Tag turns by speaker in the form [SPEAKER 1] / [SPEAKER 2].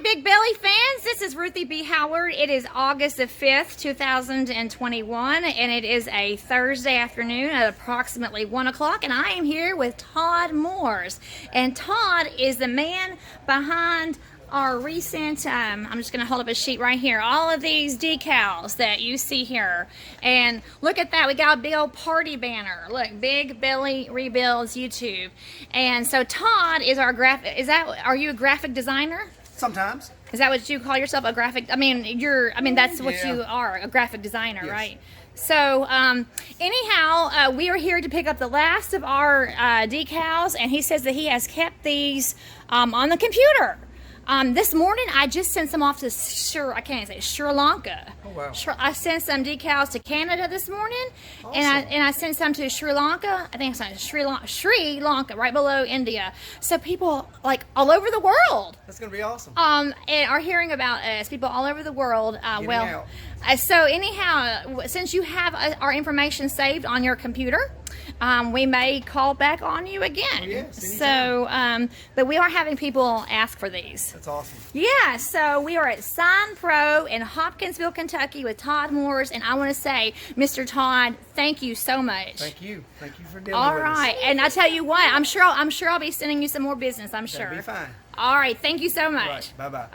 [SPEAKER 1] Big Belly fans, this is Ruthie B. Howard. It is August the 5th, 2021, and it is a Thursday afternoon at approximately 1 o'clock, and I am here with Todd Moores. And Todd is the man behind our recent, I'm just going to hold up a sheet right here, all of these decals that you see here. And look at that, we got a big old party banner. Look, Big Belly Rebuilds YouTube. And so Todd is our are you a graphic designer?
[SPEAKER 2] Sometimes.
[SPEAKER 1] Is that what you call yourself, a graphic? That's what you are, a graphic designer, yes. Right? So, anyhow, we are here to pick up the last of our decals, and he says that he has kept these on the computer. This morning, I just sent some off to Sri Lanka.
[SPEAKER 2] Oh, wow.
[SPEAKER 1] I sent some decals to Canada this morning, awesome. and I sent some to Sri Lanka. I think it's Sri Lanka, right below India. So people like all over the world.
[SPEAKER 2] That's gonna be awesome.
[SPEAKER 1] And are hearing about us. People all over the world. So anyhow, since you have our information saved on your computer, we may call back on you again.
[SPEAKER 2] Oh, yes,
[SPEAKER 1] so, but we are having people ask for these.
[SPEAKER 2] That's awesome.
[SPEAKER 1] Yeah, so we are at signpro in Hopkinsville, Kentucky with Todd Moores, and I want to say, Mr. Todd, thank you so much.
[SPEAKER 2] Thank you for dealing
[SPEAKER 1] All
[SPEAKER 2] with
[SPEAKER 1] right,
[SPEAKER 2] us.
[SPEAKER 1] and I tell you what, I'm sure I'll be sending you some more business. I'm sure.
[SPEAKER 2] That'll be fine.
[SPEAKER 1] All right, thank you so much.
[SPEAKER 2] Right. Bye.